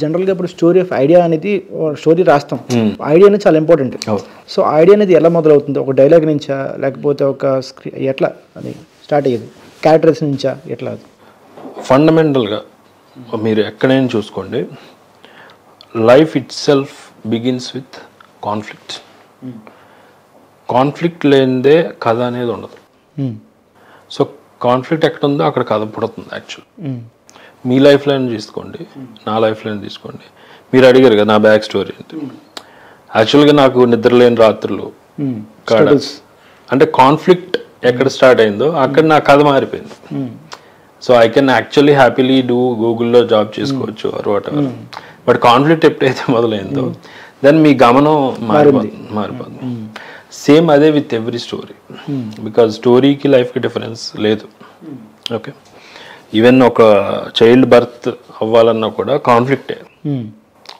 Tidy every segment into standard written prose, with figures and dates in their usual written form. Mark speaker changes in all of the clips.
Speaker 1: జనరల్గా ఇప్పుడు story of idea అనేది స్టోరీ రాస్తాం, ఐడియా అనేది చాలా ఇంపార్టెంట్. సో ఐడియా అనేది ఎలా మొదలవుతుంది? ఒక డైలాగ్ నుంచా, లేకపోతే ఒక ఎట్లా అది స్టార్ట్ అయ్యేది? క్యారెక్టర్స్ నుంచా, ఎట్లా?
Speaker 2: ఫండమెంటల్గా మీరు ఎక్కడైనా చూసుకోండి, life it self begins with conflict. Conflict లేనిదే కథ అనేది ఉండదు. సో కాన్ఫ్లిక్ట్ ఎక్కడ ఉందో అక్కడ కథ పుడుతుంది. యాక్చువల్ మీ లైఫ్లో తీసుకోండి, నా లైఫ్లో తీసుకోండి. మీరు అడిగారు కదా నా బ్యాక్ స్టోరీ అంటే, యాక్చువల్గా నాకు నిద్రలేని రాత్రులు అంటే కాన్ఫ్లిక్ట్ ఎక్కడ స్టార్ట్ అయిందో అక్కడ నా కథ మారిపోయింది. So I can actually happily do గూగుల్లో జాబ్ చేసుకోవచ్చు or whatever. But conflict ఎప్పుడైతే మొదలైందో దెన్ మీ గమనం మారిపోతుంది. సేమ్ అదే విత్ ఎవ్రీ స్టోరీ, బికాజ్ స్టోరీకి లైఫ్కి డిఫరెన్స్ లేదు. ఓకే, ఈవెన్ ఒక చైల్డ్ బర్త్ అవ్వాలన్నా కూడా కాన్ఫ్లిక్టే.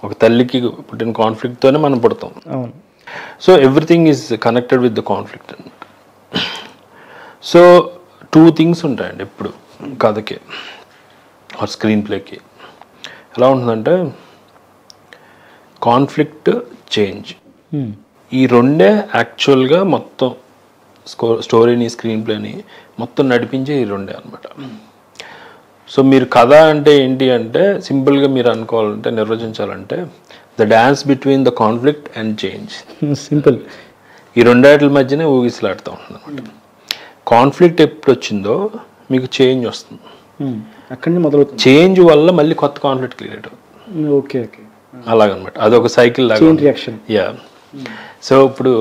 Speaker 2: ఒక తల్లికి పుట్టిన కాన్ఫ్లిక్ట్తోనే మనం పుడతాం. So everything is connected with the conflict అనమాట. సో 2 థింగ్స్ ఉంటాయండి ఎప్పుడు కథకి ఆర్ స్క్రీన్ ప్లేకి. ఎలా ఉంటుందంటే కాన్ఫ్లిక్ట్, చేంజ్. ఈ రెండే యాక్చువల్గా మొత్తం స్టోరీని స్క్రీన్ ప్లేని మొత్తం నడిపించే ఈ రెండే అనమాట. సో మీరు కథ అంటే ఏంటి అంటే సింపుల్గా మీరు అనుకోవాలంటే, నిర్వచించాలంటే the dance between the conflict and change.
Speaker 1: Simple.
Speaker 2: ఈ రెండాటి మధ్యనే ఊగిసలాడుతూ ఉంటుంది అనమాట. కాన్ఫ్లిక్ట్ ఎప్పుడు వచ్చిందో మీకు చేంజ్ వస్తుంది,
Speaker 1: అక్కడి నుంచి మొదలవుతుంది.
Speaker 2: చేంజ్ వల్ల మళ్ళీ కొత్త కాన్ఫ్లిక్ట్ క్రియేట్ అవుతుంది.
Speaker 1: ఓకే ఓకే,
Speaker 2: అలాగనమాట. అదొక సైకిల్ లాగా. యా. సో ఇప్పుడు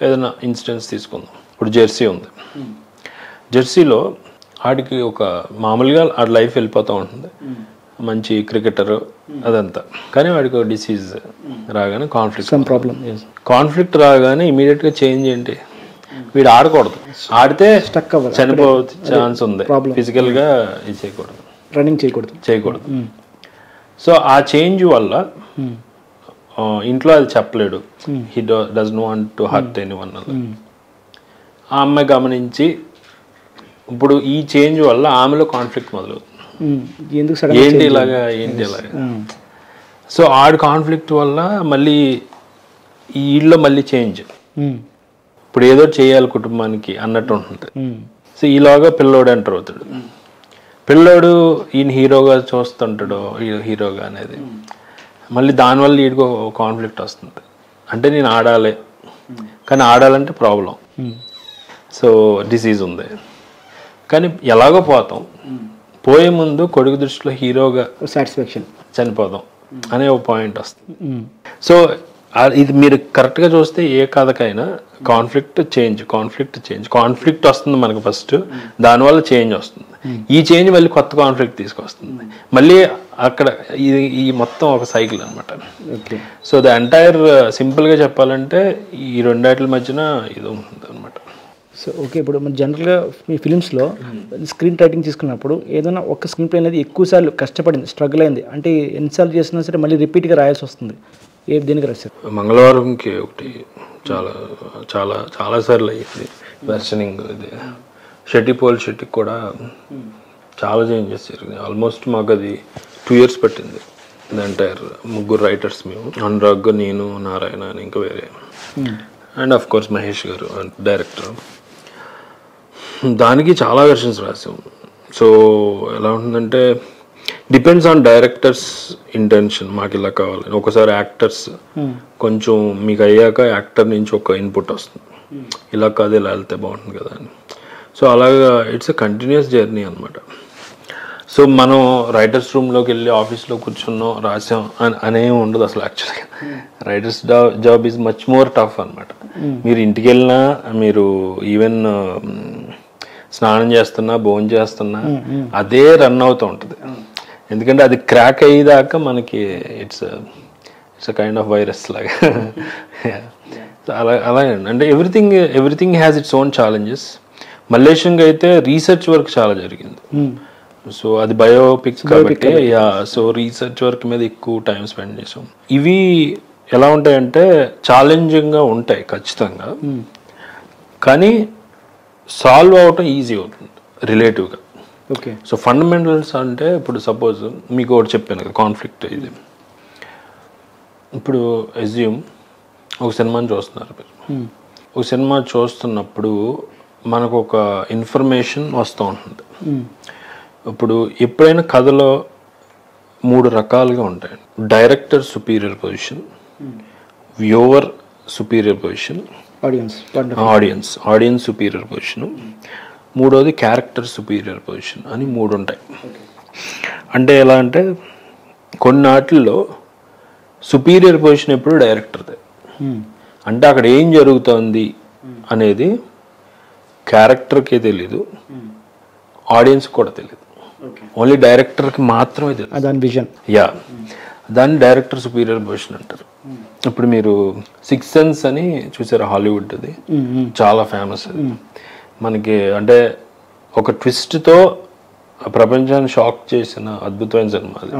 Speaker 2: ఏదైనా ఇన్సిడెంట్స్ తీసుకుందాం. ఇప్పుడు జెర్సీ ఉంది. జెర్సీలో ఆడికి ఒక మామూలుగా ఆడి లైఫ్ వెళ్ళిపోతూ ఉంటుంది, మంచి క్రికెటర్ అదంతా. కానీ వాడికి ఒక డిసీజ్ రాగానే కాన్ఫ్లిక్ట్ రాగానే ఇమీడియట్గా చేంజ్ ఏంటి, వీడు ఆడకూడదు, ఆడితే చనిపోయే ఛాన్స్ ఉంది, ఫిజికల్గా ఇది చేయకూడదు,
Speaker 1: రన్నింగ్ చేయకూడదు.
Speaker 2: సో ఆ చేంజ్ వల్ల ఇంట్లో అది చెప్పలేడు, he doesn't want to hurt anyone. ఆ అమ్మాయి గమనించి ఇప్పుడు ఈ చేంజ్ వల్ల ఆమెలో కాన్ఫ్లిక్ట్ మొదలవుతుంది. ఏంటి ఇలాగా. సో ఆడి కాన్ఫ్లిక్ట్ వల్ల మళ్ళీ ఈ ఇళ్ళలో మళ్ళీ చేంజ్. ఇప్పుడు ఏదో చేయాలి కుటుంబానికి అన్నట్టు ఉంటుంది. సో ఈలోగా పిల్లోడు ఎంటర్ అవుతాడు. పిల్లోడు ఈయన హీరోగా చూస్తుంటాడు, హీరోగా అనేది. మళ్ళీ దానివల్ల వీడికి కాన్ఫ్లిక్ట్ వస్తుంది. అంటే నేను ఆడాలి, కానీ ఆడాలంటే ప్రాబ్లం. సో డిసీజ్ ఉంది, కానీ ఎలాగో పోతాం. పోయే ముందు కొడుకు దృష్టిలో హీరోగా
Speaker 1: సాటిస్ఫాక్షన్
Speaker 2: చనిపోదాం అనే ఒక పాయింట్ వస్తుంది. సో ఇది మీరు కరెక్ట్గా చూస్తే ఏ కథకైనా కాన్ఫ్లిక్ట్ వస్తుంది మనకు ఫస్ట్, దానివల్ల చేంజ్ వస్తుంది. ఈ చేంజ్ మళ్ళీ కొత్త కాన్ఫ్లిక్ట్ తీసుకొస్తుంది, మళ్ళీ అక్కడ ఈ మొత్తం ఒక సైకిల్ అనమాట. సో ద ఎంటైర్ సింపుల్గా చెప్పాలంటే ఈ రెండాటి మధ్యన ఇది ఉంటుంది అనమాట.
Speaker 1: సో ఓకే, ఇప్పుడు మన జనరల్గా మీ ఫిలిమ్స్లో స్క్రీన్ రైటింగ్ తీసుకున్నప్పుడు ఏదైనా ఒక స్క్రీన్ ప్లే అనేది ఎక్కువసార్లు కష్టపడింది, స్ట్రగుల్ అయింది అంటే ఎన్నిసార్లు చేసినా సరే మళ్ళీ రిపీట్గా రాయాల్సి వస్తుంది, దేనికి రాశారు?
Speaker 2: మంగళవారంకి ఒకటి చాలా చాలా చాలా సార్లు అయ్యింది వెర్షనింగ్. ఇది షెట్టికి కూడా చాలా చేంజెస్ జరిగింది. ఆల్మోస్ట్ మాకు అది 2 years పట్టింది. ది ఎంటైర్ 3 రైటర్స్ మేము, అనురాగ్, నేను, నారాయణ అని ఇంకా వేరే, అండ్ ఆఫ్ కోర్స్ మహేష్ గారు డైరెక్టర్. దానికి చాలా వెర్షన్స్ రాసాం. సో ఎలా ఉంటుందంటే డిపెండ్స్ ఆన్ డైరెక్టర్స్ ఇంటెన్షన్, మాకు ఇలా కావాలని. ఒకసారి యాక్టర్స్ కొంచెం మీకు అయ్యాక యాక్టర్ నుంచి ఒక ఇన్పుట్ వస్తుంది, ఇలా కాదు ఇలా వెళ్తే బాగుంటుంది కదా అని. సో అలాగా ఇట్స్ ఎ కంటిన్యూస్ జర్నీ అనమాట. సో మనం రైటర్స్ రూమ్లోకి వెళ్ళి ఆఫీస్లో కూర్చున్నాం రాసాం అనేమి ఉండదు అసలు. యాక్చువల్గా writers job is much more tough అనమాట. మీరు ఇంటికి వెళ్ళినా, మీరు ఈవెన్ స్నానం చేస్తున్నా, భోజనం చేస్తున్నా అదే రన్ అవుతూ ఉంటుంది. ఎందుకంటే అది క్రాక్ అయ్యేదాకా మనకి it's a kind of virus లాగా. అలాగే అంటే everything has its own challenges. మల్లేశంగా అయితే రీసెర్చ్ వర్క్ చాలా జరిగింది. సో అది బయోపిక్ కాబట్టి సో రీసెర్చ్ వర్క్ మీద ఎక్కువ టైం స్పెండ్ చేసాం. ఇవి ఎలా ఉంటాయంటే ఛాలెంజింగ్గా ఉంటాయి ఖచ్చితంగా, కానీ సాల్వ్ అవటం ఈజీ అవుతుంది రిలేటివ్గా.
Speaker 1: ఓకే.
Speaker 2: సో ఫండమెంటల్స్ అంటే ఇప్పుడు సపోజ్ మీకు ఒకటి చెప్పాను కదా కాన్ఫ్లిక్ట్ ఇది. ఇప్పుడు ఎజ్యూమ్ ఒక సినిమాని చూస్తున్నారు మీరు. ఒక సినిమా చూస్తున్నప్పుడు మనకు ఒక ఇన్ఫర్మేషన్ వస్తూ ఉంటుంది. ఇప్పుడు ఎప్పుడైనా కథలో 3 రకాలుగా ఉంటాయి. Director superior position, viewer superior position, audience superior position, మూడోది క్యారెక్టర్ సుపీరియర్ పొజిషన్ అని 3 ఉంటాయి. అంటే ఎలా అంటే కొన్నాటిల్లో సుపీరియర్ పొజిషన్ ఎప్పుడు డైరెక్టర్దే. అంటే అక్కడ ఏం జరుగుతుంది అనేది క్యారెక్టర్కే తెలీదు, ఆడియన్స్ కూడా తెలియదు, ఓన్లీ డైరెక్టర్కి మాత్రమే తెలియదు
Speaker 1: దాని విజన్.
Speaker 2: యా, దాన్ని డైరెక్టర్ సుపీరియర్ పొజిషన్ అంటారు. ఇప్పుడు మీరు 6th సెన్స్ అని చూసారు, హాలీవుడ్ అది చాలా ఫేమస్. అది మనకి అంటే ఒక ట్విస్ట్తో ప్రపంచాన్ని షాక్ చేసిన అద్భుతమైన సినిమా అది.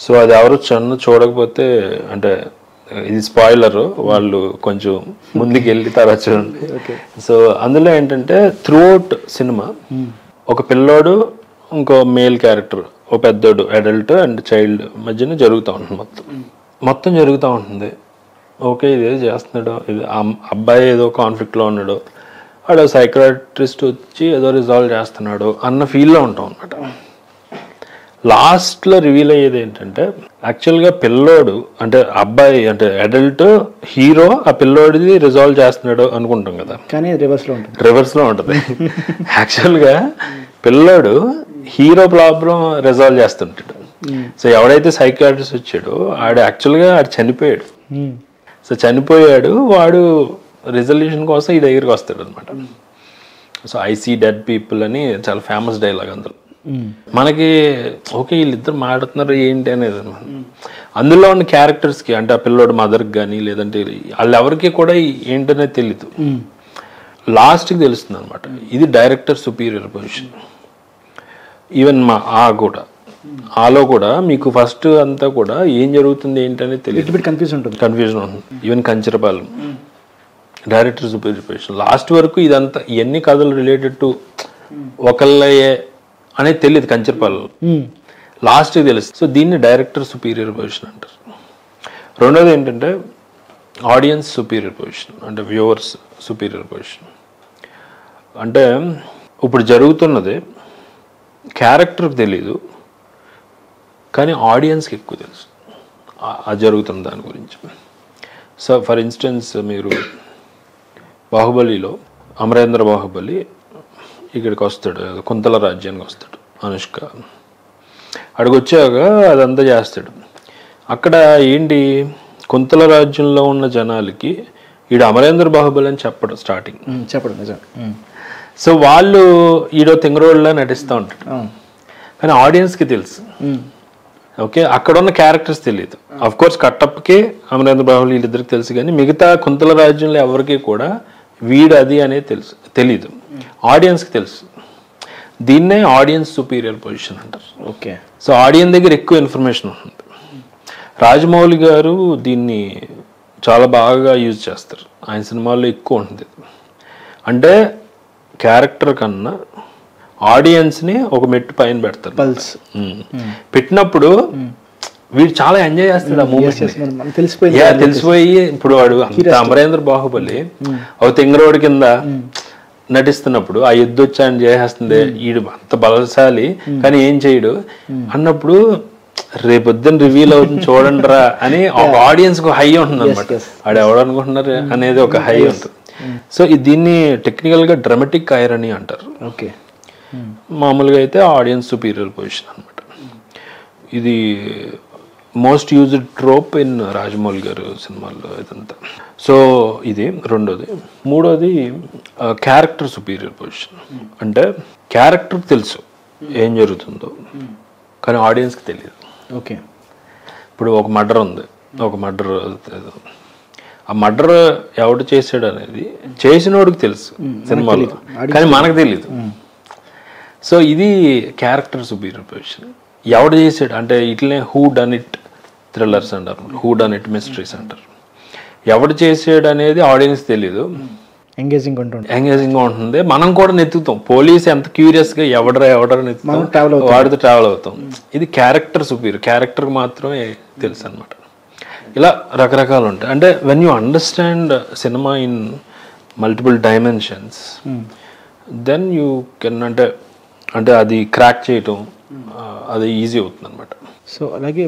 Speaker 2: సో అది ఎవరు చూడకపోతే అంటే ఇది స్పాయిలర్, వాళ్ళు కొంచెం ముందుకు వెళ్ళి తర్వాత చూడండి. సో అందులో ఏంటంటే త్రూఅవుట్ సినిమా ఒక పిల్లోడు ఇంకో మేల్ క్యారెక్టర్, ఒక పెద్దోడు అడల్ట్ అండ్ చైల్డ్ మధ్యన జరుగుతూ ఉంటుంది. మొత్తం జరుగుతూ ఉంటుంది. ఓకే, ఇదేదో చేస్తున్నాడు, ఇది అబ్బాయి ఏదో కాన్ఫ్లిక్ట్లో ఉన్నాడు, వాడు సైకాట్రిస్ట్ వచ్చి ఏదో రిజాల్వ్ చేస్తున్నాడు అన్న ఫీల్లో ఉంటాం అనమాట. లాస్ట్లో రివీల్ అయ్యేది ఏంటంటే యాక్చువల్గా పిల్లోడు అంటే అబ్బాయి అంటే అడల్ట్ హీరో ఆ పిల్లోడిది రిజాల్వ్ చేస్తున్నాడు అనుకుంటాం కదా,
Speaker 1: కానీ రివర్స్లో ఉంటుంది.
Speaker 2: యాక్చువల్గా పిల్లోడు హీరో ప్రాబ్లం రిజాల్వ్ చేస్తుంటాడు. సో ఎవడైతే సైకాట్రిస్ట్ వచ్చాడో ఆడు యాక్చువల్గా ఆడు చనిపోయాడు. సో చనిపోయాడు, వాడు రిజల్యూషన్ కోసం ఈ దగ్గరికి వస్తాడు అనమాట. So I see dead people అని చాలా ఫేమస్ డైలాగ్ అందులో. మనకి ఓకే వీళ్ళిద్దరు మాట్లాడుతున్నారు ఏంటి అనేది, అందులో ఉన్న క్యారెక్టర్స్కి అంటే ఆ పిల్లోడు మదర్కి కానీ లేదంటే వాళ్ళెవరికి కూడా ఏంటనేది తెలీదు. లాస్ట్కి తెలుస్తుంది అనమాట. ఇది డైరెక్టర్ సుపీరియర్ పొజిషన్. ఈవెన్ ఆలో కూడా మీకు ఫస్ట్ అంతా కూడా ఏం జరుగుతుంది ఏంటనేది తెలియదు, కన్ఫ్యూజన్ ఉంటుంది. Even Kancharapalem director superior position. Last వరకు ఇదంతా ఎన్ని కథలు రిలేటెడ్ టు ఒకళ్ళయే అనేది తెలియదు కంచరపాలెం, లాస్ట్కి తెలుస్తుంది. సో దీన్ని డైరెక్టర్ సుపీరియర్ పొజిషన్ అంటారు. రెండోది ఏంటంటే ఆడియన్స్ సుపీరియర్ పొజిషన్, అంటే వ్యూవర్స్ సుపీరియర్ పొజిషన్. అంటే ఇప్పుడు జరుగుతున్నది క్యారెక్టర్కి తెలీదు, కానీ ఆడియన్స్కి ఎక్కువ తెలుసు అది జరుగుతున్న దాని గురించి. సో ఫర్ ఇన్స్టెన్స్ మీరు బాహుబలిలో అమరేంద్ర బాహుబలి ఇక్కడికి వస్తాడు, కుంతల రాజ్యానికి వస్తాడు అనుష్క. అక్కడికి వచ్చాక అదంతా చేస్తాడు. అక్కడ ఏంటి కుంతల రాజ్యంలో ఉన్న జనాలకి ఈడు అమరేంద్ర బాహుబలి అని చెప్పడం నిజం. సో వాళ్ళు ఈడో తింగరోడ్లా నటిస్తూ ఉంటాడు, కానీ ఆడియన్స్కి తెలుసు. ఓకే, అక్కడ ఉన్న క్యారెక్టర్స్ తెలియదు. అఫ్ కోర్స్ కట్టప్పకి అమరేంద్ర బాహుబలి వీళ్ళిద్దరికి తెలుసు, కానీ మిగతా కుంతల రాజ్యంలో ఎవరికి కూడా వీడు అది అనేది తెలీదు, ఆడియన్స్కి తెలుసు. దీన్నే ఆడియన్స్ సుపీరియర్ పొజిషన్ అంటారు.
Speaker 1: ఓకే,
Speaker 2: సో ఆడియన్స్ దగ్గర ఎక్కువ ఇన్ఫర్మేషన్ ఉంటుంది. రాజమౌళి గారు దీన్ని చాలా బాగా యూజ్ చేస్తారు, ఆయన సినిమాల్లో ఎక్కువ ఉంటుంది. అంటే క్యారెక్టర్ కన్నా ఆడియన్స్ని ఒక మెట్టు పైన పెడతారు. పెట్టినప్పుడు వీడు చాలా ఎంజాయ్ చేస్తాడు ఆ మూమెంట్. తెలిసిపోయి ఇప్పుడు వాడు అంత అమరేంద్ర బాహుబలి ఒక తింగరోడి కింద నటిస్తున్నప్పుడు ఆ యుద్ధ వచ్చి ఆయన చేసేస్తుంది, వీడు అంత బలశాలి కానీ ఏం చేయడు అన్నప్పుడు రేపొద్దున రివీల్ అవుతుంది చూడండి రా అని ఒక ఆడియన్స్ కు హై ఉంటుంది అనమాట. వాడు ఎవడనుకుంటున్నారు అనేది ఒక హై ఉంటుంది. సో దీన్ని టెక్నికల్ గా డ్రామాటిక్ ఐరనీ అంటారు.
Speaker 1: ఓకే,
Speaker 2: మామూలుగా అయితే ఆడియన్స్ సుపీరియర్ పొజిషన్ అనమాట. ఇది మోస్ట్ యూజ్డ్ ట్రోప్ ఇన్ రాజమౌళి గారు సినిమాల్లో ఇదంతా. సో ఇది రెండోది. మూడోది క్యారెక్టర్ సుపీరియర్ పొజిషన్. అంటే క్యారెక్టర్ తెలుసు ఏం జరుగుతుందో, కానీ ఆడియన్స్కి తెలియదు.
Speaker 1: ఓకే,
Speaker 2: ఇప్పుడు ఒక మర్డర్ ఉంది, ఆ మర్డర్ ఎవడు చేసాడు అనేది చేసినోడికి తెలుసు సినిమాలో, కానీ మనకు తెలియదు. సో ఇది క్యారెక్టర్ సుపీరియర్ పొజిషన్. ఎవడు చేసాడు అంటే ఇట్లనే హూ డన్ ఇట్ థ్రిల్లర్స్ అంటారు, హూ డన్ ఇట్ మిస్టరీస్ అంటారు. ఎవడు చేసాడు అనేది ఆడియన్స్ తెలీదు,
Speaker 1: ఎంగేజింగ్ ఉంటుంది.
Speaker 2: ఎంగేజింగ్గా ఉంటుంది. మనం కూడా నెతుకుతాం. పోలీస్ ఎంత క్యూరియస్గా ఎవడరా నెతుకుతాం, వాడితో ట్రావెల్ అవుతాం. ఇది క్యారెక్టర్ సుపీరియర్, క్యారెక్టర్ మాత్రమే తెలుసు అనమాట. ఇలా రకరకాలు ఉంటాయి. అంటే when you understand cinema in multiple dimensions then you can అంటే అది క్రాక్ చేయటం అది ఈజీ అవుతుంది అనమాట.
Speaker 1: సో అలాగే